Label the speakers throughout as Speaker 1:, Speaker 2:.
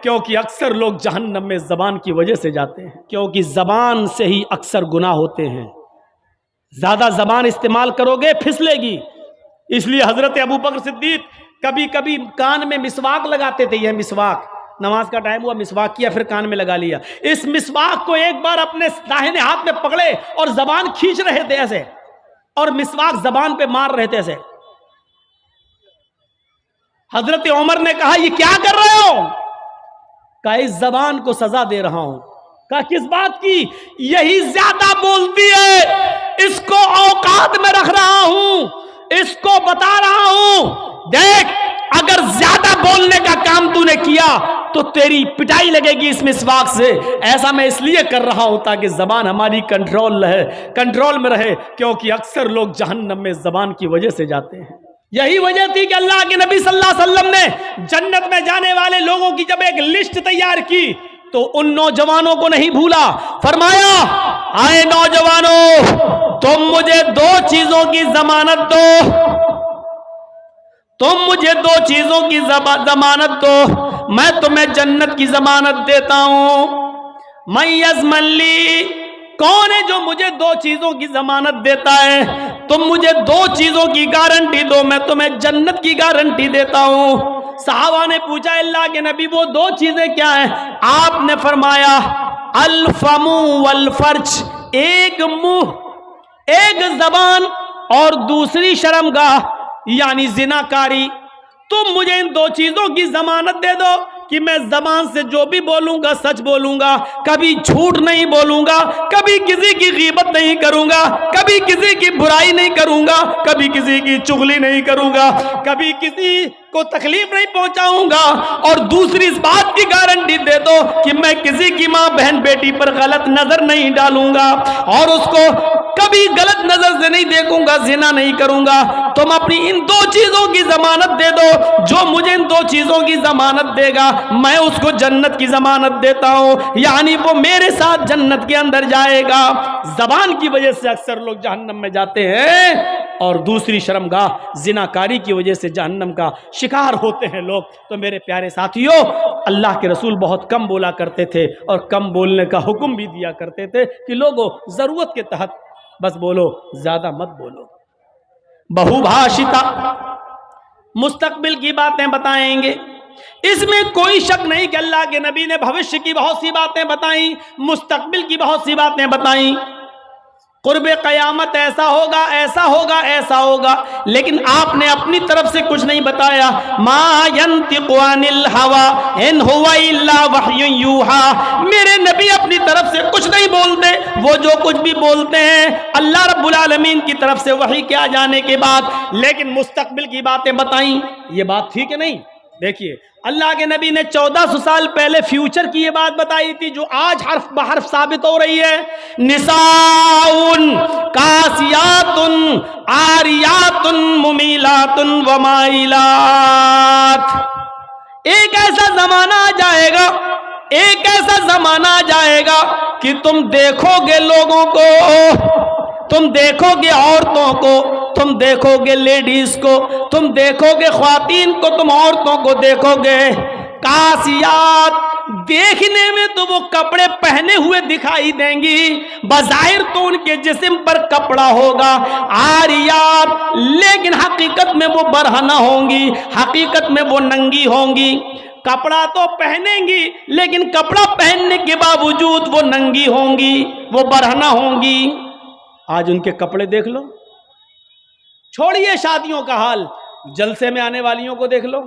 Speaker 1: کیونکہ اکثر لوگ جہنم میں زبان کی وجہ سے جاتے ہیں، کیونکہ زبان سے ہی اکثر گناہ ہوتے ہیں۔ زیادہ زبان استعمال کرو گے پھسلے گی، اس لیے حضرت ابو بکر صدیق کبھی کبھی کان میں مسواک لگاتے تھے۔ یہ مسواک، نماز کا ٹائم ہوا، مسواک کیا، پھر کان میں لگا لیا۔ اس مسواک کو ایک بار اپنے داہنے ہاتھ میں پکڑے اور زبان کھینچ رہے تھے ایسے، اور مسواک زبان پہ مار رہے تھے ایسے۔ حضرت عمر نے کہا یہ کیا کر رہے ہو؟ کہا اس زبان کو سزا دے رہا ہوں۔ کہا کس بات کی؟ یہی زیادہ بولتی ہے، اس کو اوقات میں رکھ رہا ہوں، اس کو بتا رہا ہوں دیکھ اگر زیادہ بولنے کا کام تو نے کیا تو تیری پٹائی لگے گی اس مسواک سے۔ ایسا میں اس لیے کر رہا ہوں تاکہ زبان ہماری کنٹرول میں رہے، کیونکہ اکثر لوگ جہنم میں زبان کی وجہ سے جاتے ہیں۔ یہی وجہ تھی کہ اللہ کے نبی صلی اللہ علیہ وسلم نے جنت میں جانے والے لوگوں کی جب ایک لسٹ تیار کی تو ان نوجوانوں کو نہیں بھولا، فرمایا آئے نوجوانوں تم مجھے دو چیزوں کی ضمانت دو، تم مجھے دو چیزوں کی ضمانت دو، میں تمہیں جنت کی ضمانت دیتا ہوں۔ من یضمن لی، کون ہے جو مجھے دو چیزوں کی ضمانت دیتا ہے؟ تم مجھے دو چیزوں کی گارنٹی دو، میں تمہیں جنت کی گارنٹی دیتا ہوں۔ صحابہ نے پوچھا اللہ کے نبی وہ دو چیزیں کیا ہیں؟ آپ نے فرمایا الفم والفرج، ایک منہ، ایک زبان، اور دوسری شرمگاہ یعنی زنا کاری۔ تم مجھے ان دو چیزوں کی ضمانت دے دو کہ میں زبان سے جو بھی بولوں گا سچ بولوں گا، کبھی جھوٹ نہیں بولوں گا، کبھی کسی کی غیبت نہیں کروں گا، کبھی کسی کی برائی نہیں کروں گا، کبھی کسی کی چغلی نہیں کروں گا، کبھی کسی کو تکلیف نہیں پہنچاؤں گا، اور دوسری اس بات کی گارنٹی دے دو کہ میں کسی کی ماں بہن بیٹی پر غلط نظر نہیں ڈالوں گا اور اس کو کبھی غلط نظر سے نہیں دیکھوں گا، زنا نہیں کروں گا۔ تم اپنی ان دو چیزوں کی ضمانت دے دو، جو مجھے ان دو چیزوں کی ضمانت دے گا میں اس کو جنت کی ضمانت دیتا ہوں، یعنی وہ میرے ساتھ جنت کے اندر جائے گا۔ زبان کی وجہ سے اکثر لوگ جہنم میں جاتے ہیں، اور دوسری شرمگاہ زناکاری کی وجہ سے جہنم کا شکار ہوتے ہیں لوگ۔ تو میرے پیارے ساتھیوں، اللہ کے رسول بہت کم بولا کرتے تھے، اور کم بولنے کا حکم بھی دیا کرتے تھے کہ لوگوں ضرورت کے تحت بس بولو، زیادہ مت بولو۔ بہو بھاشتا، مستقبل کی باتیں بتائیں گے، اس میں کوئی شک نہیں کہ اللہ کے نبی نے بھوشیہ کی بہت سی باتیں بتائیں، مستقبل کی بہت سی باتیں بتائیں، قرب قیامت ایسا ہوگا، ایسا ہوگا، ایسا ہوگا، لیکن آپ نے اپنی طرف سے کچھ نہیں بتایا۔ ما ينطق عن الهوى ان هو الا وحی یوحى، میرے نبی اپنی طرف سے کچھ نہیں بولتے، وہ جو کچھ بھی بولتے ہیں اللہ رب العالمین کی طرف سے وحی کے آ جانے کے بعد۔ لیکن مستقبل کی باتیں بتائیں، یہ بات ٹھیک ہے نہیں؟ دیکھیے اللہ کے نبی نے 1400 سال پہلے فیوچر کی یہ بات بتائی تھی جو آج حرف بحرف ثابت ہو رہی ہے۔ نساء کاسیات عاریات ممیلات ومائلات، ایک ایسا زمانہ آ جائے گا، ایک ایسا زمانہ آ جائے گا کہ تم دیکھو گے لوگوں کو، تم دیکھو گے عورتوں کو، تم دیکھو گے لیڈیز کو، تم دیکھو گے خواتین کو، تم عورتوں کو دیکھو گے کاسیات، دیکھنے میں تو وہ کپڑے پہنے ہوئے دکھائی دیں گی، بظاہر تو ان کے جسم پر کپڑا ہوگا، عاریات، لیکن حقیقت میں وہ برہنہ ہوں گی، حقیقت میں وہ ننگی ہوں گی۔ کپڑا تو پہنیں گی لیکن کپڑا پہننے کے باوجود وہ ننگی ہوں گی، وہ برہنہ ہوں گی۔ آج ان کے کپڑے دیکھ لو، چھوڑیے شادیوں کا حال، جلسے میں آنے والیوں کو دیکھ لو،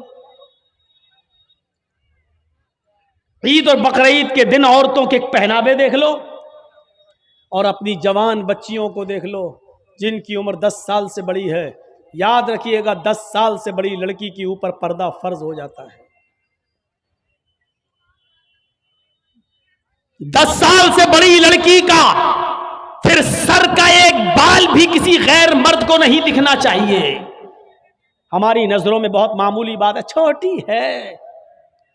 Speaker 1: عید اور بقرعید کے دن عورتوں کے پہناوے دیکھ لو، اور اپنی جوان بچیوں کو دیکھ لو جن کی عمر 10 سال سے بڑی ہے۔ یاد رکھیے گا 10 سال سے بڑی لڑکی کے اوپر پردہ فرض ہو جاتا ہے۔ 10 سال سے بڑی لڑکی کا پھر سر کا ایک بال بھی کسی غیر مرد کو نہیں دکھنا چاہیے۔ ہماری نظروں میں بہت معمولی بات ہے، چھوٹی ہے۔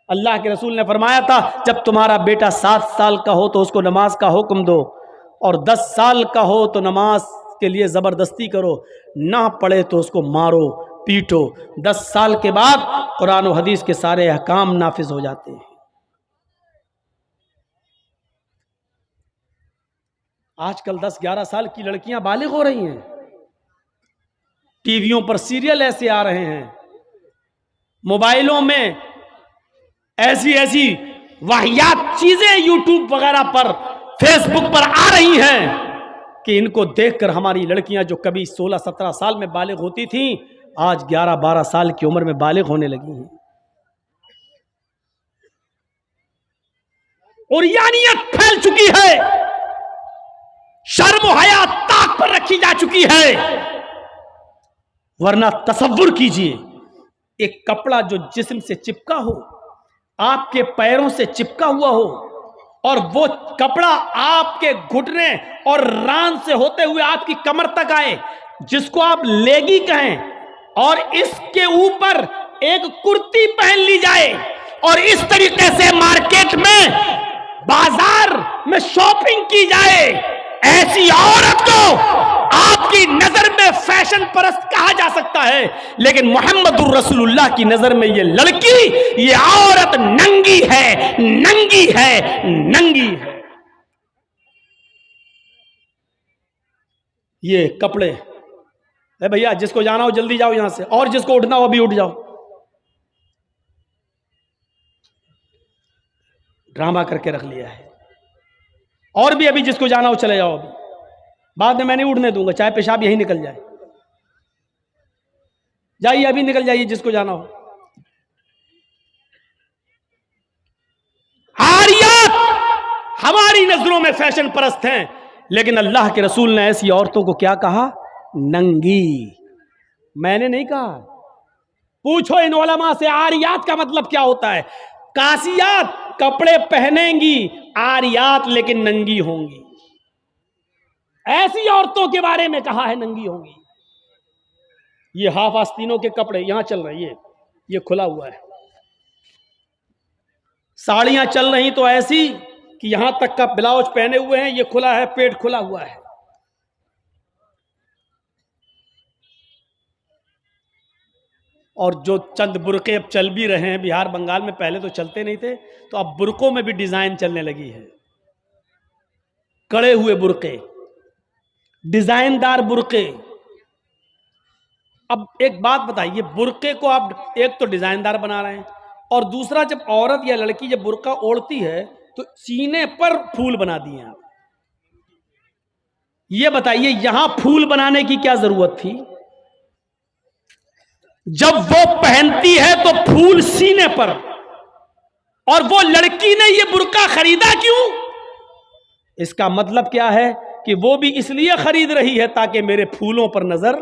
Speaker 1: اللہ کے رسول نے فرمایا تھا جب تمہارا بیٹا 7 سال کا ہو تو اس کو نماز کا حکم دو، اور 10 سال کا ہو تو نماز کے لیے زبردستی کرو، نہ پڑھے تو اس کو مارو پیٹو۔ 10 سال کے بعد قرآن و حدیث کے سارے احکام نافذ ہو جاتے ہیں۔ آج کل 10-11 سال کی لڑکیاں بالغ ہو رہی ہیں، ٹی ویوں پر سیریل ایسے آ رہے ہیں، موبائلوں میں ایسی واہیات چیزیں یوٹیوب وغیرہ پر فیس بک پر آ رہی ہیں کہ ان کو دیکھ کر ہماری لڑکیاں جو کبھی 16-17 سال میں بالغ ہوتی تھیں آج 11-12 سال کی عمر میں بالغ ہونے لگی ہیں. اور یعنیت پھیل چکی ہے، شرم و حیا طاق پر رکھی جا چکی ہے. ورنہ تصور کیجئے ایک کپڑا جو جسم سے چپکا ہو، آپ کے پیروں سے چپکا ہوا ہو، اور وہ کپڑا آپ کے گھٹنے اور ران سے ہوتے ہوئے آپ کی کمر تک آئے، جس کو آپ لیگی کہیں، اور اس کے اوپر ایک کرتی پہن لی جائے اور اس طریقے سے مارکیٹ میں بازار میں شاپنگ کی جائے، ایسی عورت کو آپ کی نظر میں فیشن پرست کہا جا سکتا ہے. لیکن محمد الرسول اللہ کی نظر میں یہ لڑکی، یہ عورت ننگی ہے، ننگی ہے، ننگی ہے. یہ کپڑے، اے بھیا جس کو جانا ہو جلدی جاؤ یہاں سے، اور جس کو اٹھنا ہو ابھی اٹھ جاؤ. ڈرامہ کر کے رکھ لیا ہے. اور بھی ابھی جس کو جانا ہو چلے جاؤ، ابھی بعد میں نہیں اٹھنے دوں گا، چاہے پیشاب یہی نکل جائے. جائیے ابھی نکل جائیے جس کو جانا ہو. عاریات ہماری نظروں میں فیشن پرست ہیں، لیکن اللہ کے رسول نے ایسی عورتوں کو کیا کہا؟ ننگی. میں نے نہیں کہا. پوچھو ان علماء سے عاریات کا مطلب کیا ہوتا ہے. کاسیات کپڑے پہنیں گی، عاریات لیکن ننگی ہوں گی. ایسی عورتوں کے بارے میں کہا ہے ننگی ہوں گی. یہ ہاف آستینوں کے کپڑے یہاں چل رہے ہیں، یہ کھلا ہوا ہے. ساڑیاں چل رہی تو ایسی کہ یہاں تک کا بلاؤز پہنے ہوئے ہیں، یہ کھلا ہے، پیٹ کھلا ہوا ہے. اور جو چند برقعے اب چل بھی رہے ہیں بہار بنگال میں، پہلے تو چلتے نہیں تھے، تو اب برقعوں میں بھی ڈیزائن چلنے لگی ہے. کڑے ہوئے برقعے، ڈیزائن دار برقعے. اب ایک بات بتائیے، برقعے کو آپ ایک تو ڈیزائن دار بنا رہے ہیں، اور دوسرا جب عورت یا لڑکی جب برقع اوڑھتی ہے تو سینے پر پھول بنا دیے آپ. یہ بتائیے یہاں پھول بنانے کی کیا ضرورت تھی؟ جب وہ پہنتی ہے تو پھول سینے پر، اور وہ لڑکی نے یہ برقع خریدا کیوں؟ اس کا مطلب کیا ہے کہ وہ بھی اس لیے خرید رہی ہے تاکہ میرے پھولوں پر نظر.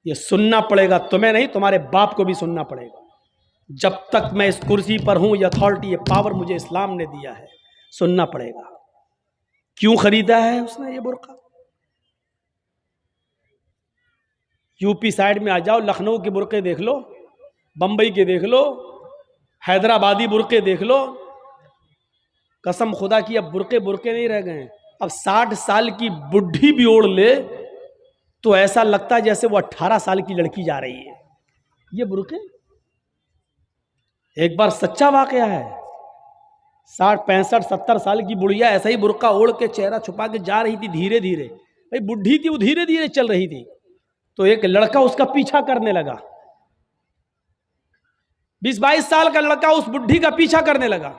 Speaker 1: یہ سننا پڑے گا، تمہیں نہیں تمہارے باپ کو بھی سننا پڑے گا. جب تک میں اس کرسی پر ہوں، یہ اتھارٹی، یہ پاور مجھے اسلام نے دیا ہے، سننا پڑے گا. کیوں خریدا ہے اس نے یہ برقع؟ یو پی سائڈ میں آ جاؤ، لکھنؤ کے برقعے دیکھ لو، بمبئی کے دیکھ لو، حیدرآبادی برقعے دیکھ لو. قسم خدا کی اب برقعے نہیں رہ گئے. اب 60 سال کی بڈھی بھی اوڑھ لے تو ایسا لگتا ہے جیسے وہ 18 سال کی لڑکی جا رہی ہے. یہ برقعے ایک بار سچا واقعہ ہے. 60 65 70 سال کی بڑھیا ایسا ہی برقع اوڑھ کے چہرہ چھپا کے جا رہی تھی دھیرے دھیرے. بھائی بڈھی تھی، وہ دھیرے دھیرے چل رہی تھی، تو ایک لڑکا اس کا پیچھا کرنے لگا. 20-22 سال کا لڑکا اس بڈھی کا پیچھا کرنے لگا،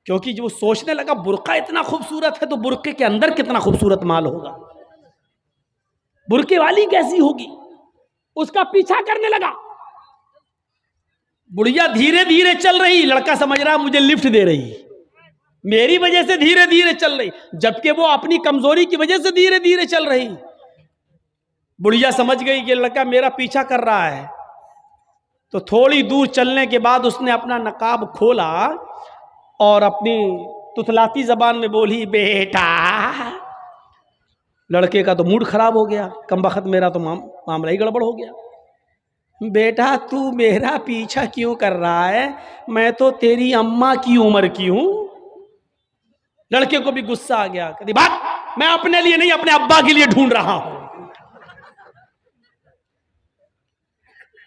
Speaker 1: کیونکہ جو سوچنے لگا برقع اتنا خوبصورت ہے تو برقعے کے اندر کتنا خوبصورت مال ہوگا، برقعے والی کیسی ہوگی. اس کا پیچھا کرنے لگا. بڑھیا دھیرے دھیرے چل رہی، لڑکا سمجھ رہا مجھے لفٹ دے رہی، میری وجہ سے دھیرے دھیرے چل رہی، جبکہ وہ اپنی کمزوری کی وجہ سے دھیرے دھیرے چل رہی. بڑھیا سمجھ گئی کہ لڑکا میرا پیچھا کر رہا ہے، تو تھوڑی دور چلنے کے بعد اس نے اپنا نقاب کھولا اور اپنی تتلاتی زبان میں بولی، بیٹا. لڑکے کا تو موڈ خراب ہو گیا، کم بخت میرا تو معاملہ ہی گڑبڑ ہو گیا. بیٹا تو میرا پیچھا کیوں کر رہا ہے؟ میں تو تیری اماں کی عمر کی ہوں. لڑکے کو بھی غصہ آ گیا، کہتی بات میں اپنے لیے نہیں اپنے ابا کے لیے ڈھونڈ رہا ہوں.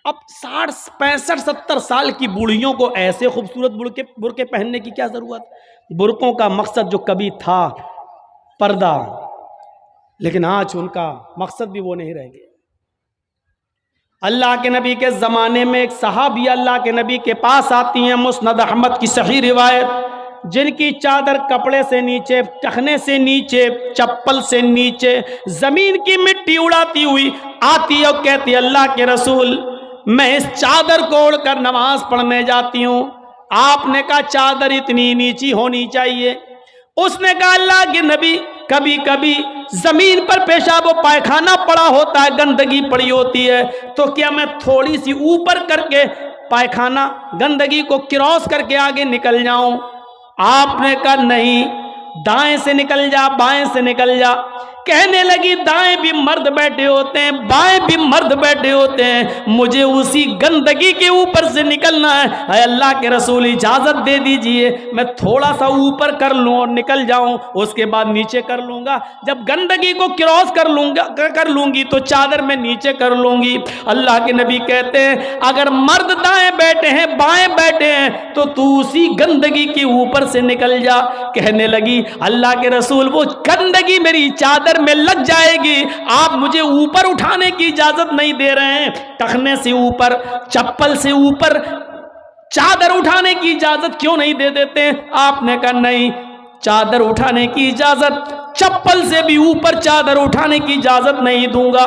Speaker 1: اب 60 65 70 سال کی بوڑھیوں کو ایسے خوبصورت برقعے پہننے کی کیا ضرورت؟ برقعوں کا مقصد جو کبھی تھا पर्दा, लेकिन आज उनका मकसद भी वो नहीं रह गया। अल्लाह के नबी के ज़माने में एक सहाबी अल्लाह के नबी के पास आती हैं, मुस्नद अहमद की सही रिवायत, जिनकी चादर कपड़े से नीचे, टखने से नीचे, चप्पल से नीचे ज़मीन की मिट्टी उड़ाती हुई आती है और कहती, अल्लाह के रसूल मैं इस चादर को ओढ़कर नमाज पढ़ने जाती हूँ। आपने कहा चादर इतनी नीची होनी चाहिए। उसने कहा अल्लाह के नबी कभी कभी जमीन पर पेशाब और पायखाना पड़ा होता है, गंदगी पड़ी होती है, तो क्या मैं थोड़ी सी ऊपर करके पायखाना गंदगी को क्रॉस करके आगे निकल जाऊं? आपने कहा नहीं, दाएं से निकल जा, बाएं से निकल जा। कहने लगी दाएं भी मर्द बैठे होते हैं, बाएं भी मर्द बैठे होते हैं, मुझे उसी गंदगी के ऊपर से निकलना है। अल्लाह के रसूल इजाजत दे दीजिए, मैं थोड़ा सा ऊपर कर लूं और निकल जाऊं, उसके बाद नीचे कर लूंगा। जब गंदगी को क्रॉस कर लूंगी तो चादर में नीचे कर लूंगी। अल्लाह के नबी कहते हैं अगर मर्द दाएं बैठे हैं, बाएं बैठे हैं, तो तू उसी गंदगी के ऊपर से निकल जा। कहने लगी अल्लाह के रसूल वो गंदगी मेरी चादर में लग जाएगी, आप मुझे ऊपर उठाने की इजाजत नहीं दे रहे हैं, टखने से ऊपर, चप्पल से ऊपर चादर उठाने की इजाजत क्यों नहीं दे देते? आपने कहा नहीं, चादर उठाने की इजाजत, चप्पल से भी ऊपर चादर उठाने की इजाजत नहीं दूंगा।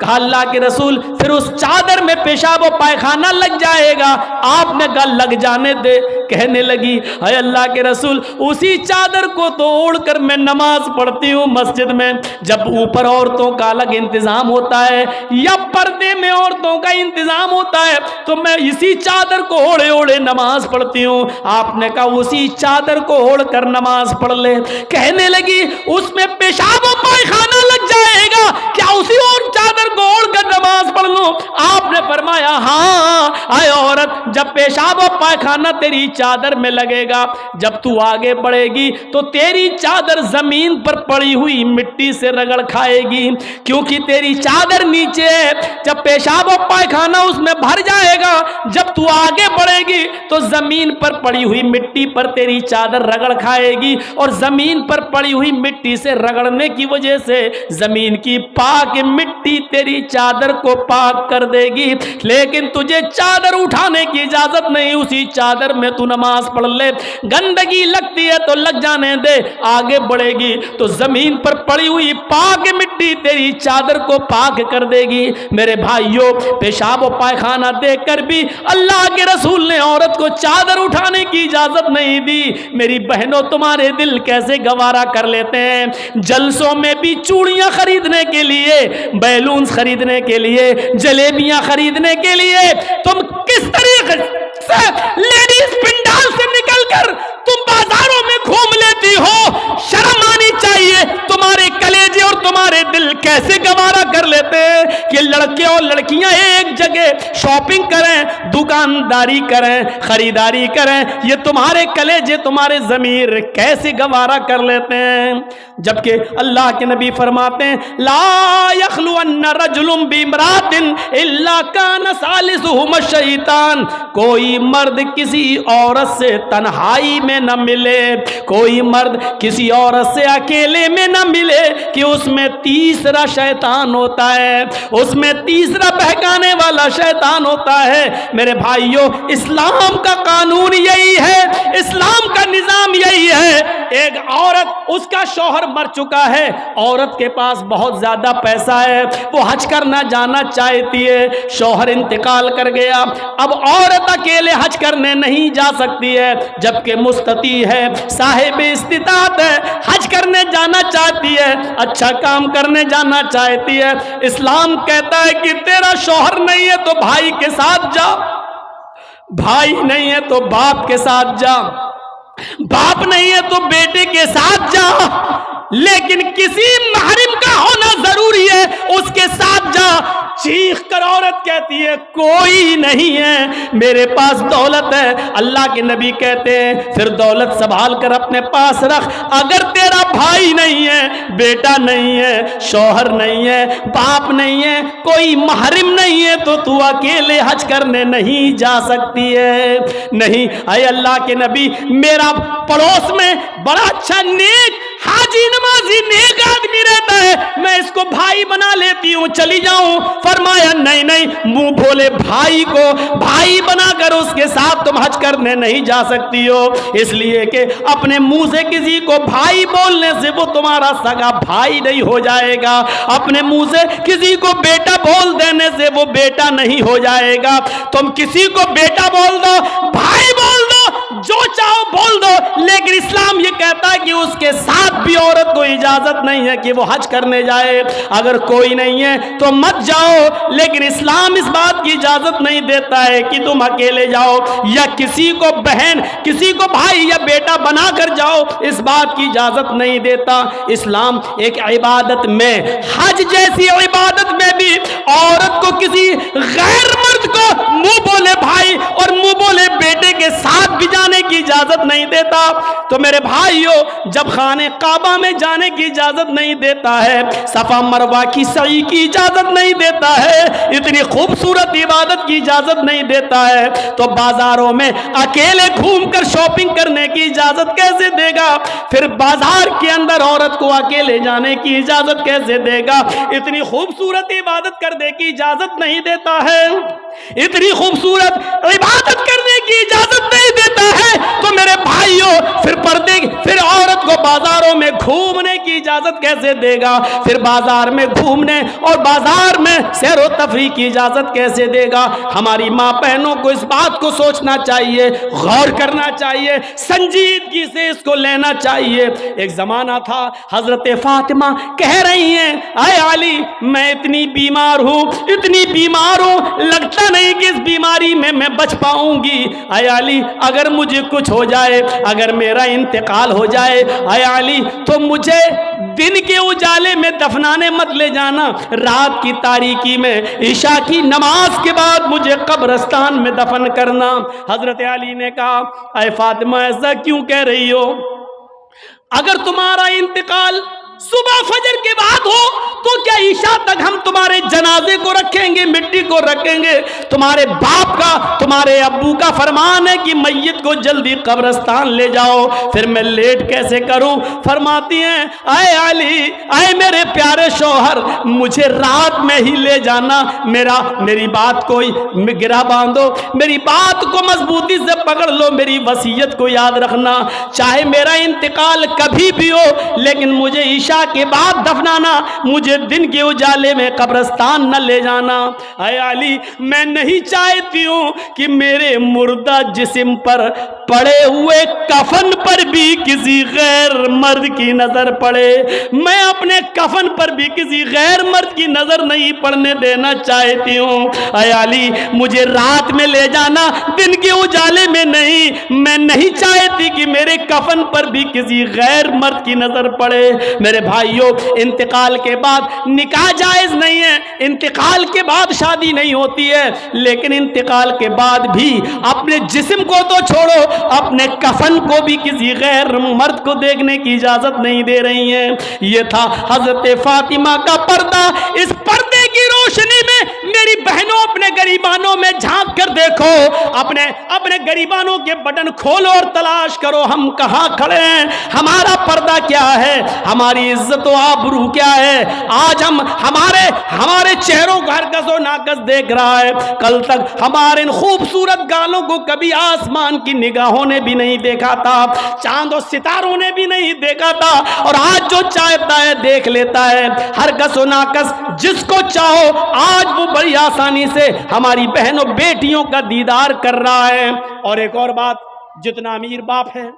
Speaker 1: कहा अल्लाह के रसूल फिर उस चादर में पेशाब और पायखाना लग जाएगा। आपने कहा लग जाने दे। कहने लगी हाय अल्लाह के रसूल उसी चादर को तो ओढ़कर मैं नमाज पढ़ती हूँ मस्जिद में। जब ऊपर औरतों का अलग इंतजाम होता है या पर्दे में औरतों का इंतजाम होता है तो मैं इसी चादर को ओढ़े ओढ़े नमाज पढ़ती हूँ। आपने कहा उसी चादर को ओढ़कर नमाज पढ़ ले। कहने लगी उसमें पेशाब और पायखाना लग जाएगा, क्या उसी और चादर को ओढ़कर नमाज पढ़ लूं? आपने फरमाया हाँ आए औरत, जब पेशाब और पायखाना तेरी चादर में लगेगा, जब तू आगे बढ़ेगी तो तेरी चादर जमीन पर पड़ी हुई मिट्टी से रगड़ खाएगी, क्योंकि तेरी चादर नीचे है। जब पेशाब और पायखाना उसमें भर जाएगा, जब तू आगे बढ़ेगी तो जमीन पर पड़ी हुई मिट्टी पर तेरी चादर रगड़ खाएगी, और जमीन पर पड़ी हुई मिट्टी से रगड़ने की वजह से जमीन की पाक मिट्टी तेरी चादर को पाक कर देगी। लेकिन तुझे चादर उठाने की इजाजत नहीं, उसी चादर में तू नमाज पढ़ ले। गंदगी लगती है तो लग जाने दे, आगे बढ़ेगी तो जमीन पर पड़ी हुई पाक मिट्टी तेरी चादर को पाक कर देगी। मेरे भाइयों, पेशाब और पायखाना देखकर भी अल्लाह के रसूल ने औरत को चादर उठाने की इजाजत नहीं दी। मेरी बहनों, तुम्हारे दिल कैसे गवारा कर लेते हैं। जलसों में भी चूड़ियां खरीदने के लिए, बैलून्स खरीदने के लिए, जलेबियां खरीदने के लिए तुम किस तरीके से लेडीज पिंडाल से निकलकर तुम बाजारों में घूम लेती हो। शर्म आनी चाहिए। तुम्हारे कलेजे और तुम्हारे दिल कैसे गवारा कर लेते हैं कि लड़के और लड़कियां एक जगह शॉपिंग करें, दुकानदारी करें, खरीदारी करें। ये तुम्हारे कलेजे, तुम्हारे ज़मीर कैसे गवारा कर लेते हैं। जबकि अल्लाह के नबी फरमाते हैं ला यखलुअन्न रजुलुम बिमरातिन इल्ला कान सालिसुहुम शैतान। कोई मर्द किसी औरत से तन्हाई में न मिले, कोई मर्द किसी औरत से अकेले में न मिले कि उसमें तीसरा शैतान होता है, उसमें तीसरा बहकाने वाला शैतान होता है। मेरे भाइयों, इस्लाम का कानून यही है, इस्लाम का निजाम यही है। एक औरत, उसका शौहर मर चुका है, औरत के पास बहुत ज्यादा पैसा है, वो हज करना जाना चाहती है, शौहर इंतकाल कर गया, अब औरत अकेले हज करने नहीं जा सकती है, जबकि मुस्तती है, साहिब इस्तिताअत है, हज करने जाना चाहती है, अच्छा काम करने जाना चाहती है। इस्लाम कहता है कि तेरा शौहर नहीं है तो भाई के साथ जा, भाई नहीं है तो बाप के साथ जा, बाप नहीं है तो बेटे के साथ जा, लेकिन किसी महरिम का होना जरूरी है, उसके साथ जा। चीख कर औरत कहती है कोई नहीं है, मेरे पास दौलत है। अल्लाह के नबी कहते हैं फिर दौलत संभाल कर अपने पास रख। अगर तेरा भाई नहीं है, बेटा नहीं है, शौहर नहीं है, बाप नहीं है, कोई महरिम नहीं है, तो तू अकेले हज करने नहीं जा सकती है। नहीं, अय अल्लाह के नबी, मेरा पड़ोस में बड़ा अच्छा नेक हाजी नमाजी नेक आदमी रहता है, मैं इसको भाई बना लेती हूँ, चली जाऊं। फरमाया नहीं नहीं, मुंह बोले भाई को भाई बनाकर उसके साथ तुम हज करने नहीं जा सकती हो, इसलिए कि अपने मुंह से किसी को भाई बोलने से वो तुम्हारा सगा भाई नहीं हो जाएगा, अपने मुंह से किसी को बेटा बोल देने से वो बेटा नहीं हो जाएगा। तुम किसी को बेटा बोल दो, भाई बोल दो, जो चाहो बोल दो, लेकिन इस्लाम ये कहता है कि उसके साथ भी औरत को इजाजत नहीं है कि वो हज करने जाए। अगर कोई नहीं है तो मत जाओ, लेकिन इस्लाम इस बात की इजाजत नहीं देता है कि तुम अकेले जाओ या किसी को बहन, किसी को भाई या बेटा बनाकर जाओ, इस बात की इजाजत नहीं देता। इस्लाम एक इबादत में, हज जैसी इबादत में भी औरत को किसी गैर मर्द को मुंह बोले भाई और मुंह बोले बेटे के साथ भी जाने की इजाजत नहीं देता। तो मेरे भाइयों, जब खाने काबा में जाने की इजाजत नहीं देता है, सफा मरवा की सई की इजाजत नहीं देता है, इतनी खूबसूरत इबादत की इजाजत नहीं देता है, तो बाजारों में अकेले घूमकर शॉपिंग करने की इजाजत कैसे देगा? फिर बाजार के अंदर औरत को अकेले जाने की इजाजत कैसे देगा? इतनी खूबसूरत इबादत करने की इजाजत नहीं देता है, इतनी खूबसूरत इबादत करने की इजाजत नहीं देता है, तो मेरे भाइयों फिर औरत को बाजारों में घूमने की इजाजत कैसे देगा? फिर बाजार में घूमने और बाजार में सैर व तफरीह की इजाजत कैसे देगा? हमारी माँ बहनों को इस बात को सोचना चाहिए, गौर करना चाहिए, संजीदगी से इसको लेना चाहिए। एक जमाना था, हजरत फातिमा कह रही हैं, आए अली मैं इतनी बीमार हूँ, इतनी बीमार हूँ, लगता नहीं कि इस बीमारी में मैं बच पाऊंगी। आए अली अगर मुझे कुछ हो जाए, अगर मेरा इंतकाल हो जाए, आए अली तो मुझे दिन के उजाले में दफनाने मत ले जाना, रात की तारीकी में ईशा की नमाज के बाद मुझे कब्रिस्तान में दफन करना। हजरत अली ने कहा, ऐ फातिमा ऐसा क्यों कह रही हो? अगर तुम्हारा इंतकाल सुबह फजर के बाद हो तो क्या ईशा तक हम तुम्हारे जनाजे को रखेंगे, मिट्टी को रखेंगे? तुम्हारे बाप का, तुम्हारे अब्बू का फरमान है कि मैयत को जल्दी कब्रिस्तान ले जाओ, फिर मैं लेट कैसे करूं? फरमाती हैं, आए अली, आए मेरे प्यारे शौहर, मुझे रात में ही ले जाना, मेरी बात को गिरा बांधो, मेरी बात को मजबूती से पकड़ लो, मेरी वसीयत को याद रखना, चाहे मेरा इंतकाल कभी भी हो, लेकिन मुझे ईशा के बाद दफनाना, मुझे दिन के उजाले में कब्रिस्तान न ले जाना। ऐ अली मैं नहीं चाहती हूँ कि मेरे मुर्दा जिस्म पर पड़े हुए कफन पर भी किसी गैर मर्द की नजर पड़े, मैं अपने कफन पर भी किसी गैर मर्द की नजर नहीं पड़ने देना चाहती हूँ। ऐ अली मुझे रात में ले जाना, दिन के उजाले में नहीं, मैं नहीं चाहती कि मेरे कफन पर भी किसी गैर मर्द की नजर पड़े। मेरे भाइयों, इंतकाल के बाद निकाह जायज नहीं है, इंतकाल के बाद शादी नहीं होती है, लेकिन इंतकाल के बाद भी अपने जिस्म को तो छोड़ो, अपने कफन को भी किसी गैर मर्द को देखने की इजाजत नहीं दे रही हैं। ये था हजरत फातिमा का पर्दा। इस पर्दे की रोशनी में मेरी बहनों, अपने गरीबानों में झांक कर देखो, अपने गरीबानों के बटन खोलो और तलाश करो हम कहां खड़े हैं, हमारा पर्दा क्या है, हमारी इज्जत व आबरू क्या है। आज हमारे चेहरों को हरकस और नाकस देख रहा है, कल तक हमारे इन खूबसूरत गालों को कभी आसमान की निगाहों ने भी नहीं देखा था, चांद और सितारों ने भी नहीं देखा था, और आज जो चाहता है देख लेता है, हरकस और नाकस जिसको चाहो आज वो बड़ी आसानी से हमारी बहनों बेटियों का दीदार कर रहा है। और एक और बात, जितना अमीर बाप है,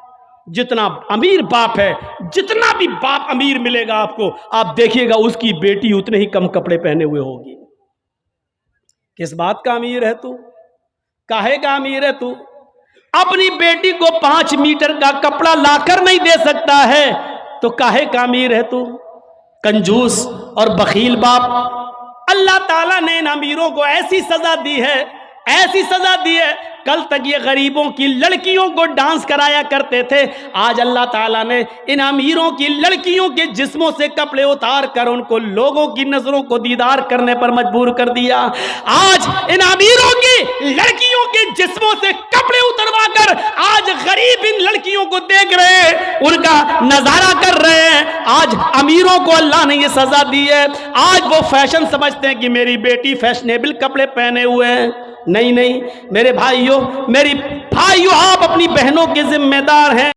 Speaker 1: जितना अमीर बाप है, जितना भी बाप अमीर मिलेगा आपको, आप देखिएगा उसकी बेटी उतने ही कम कपड़े पहने हुए होगी। किस बात का अमीर है तू? काहे का अमीर है तू? अपनी बेटी को 5 मीटर का कपड़ा लाकर नहीं दे सकता है तो काहे का अमीर है तू? कंजूस और बखील बाप। अल्लाह ताला ने इन अमीरों को ऐसी सजा दी है, ऐसी सजा दी है, कल तक ये गरीबों की लड़कियों को डांस कराया करते थे, आज अल्लाह ताला ने इन अमीरों की लड़कियों के जिस्मों से कपड़े उतार कर उनको लोगों की नजरों को दीदार करने पर मजबूर कर दिया। आज इन अमीरों की लड़कियों के जिस्मों से कपड़े उतरवा कर आज गरीब इन लड़कियों को देख रहे हैं, उनका नजारा कर रहे हैं। آج امیروں کو اللہ نے یہ سزا دی ہے، آج وہ فیشن سمجھتے ہیں کہ میری بیٹی فیشنیبل کپڑے پہنے ہوئے ہیں۔ نہیں نہیں میرے بھائیوں، آپ اپنی بہنوں کے ذمہ دار ہیں۔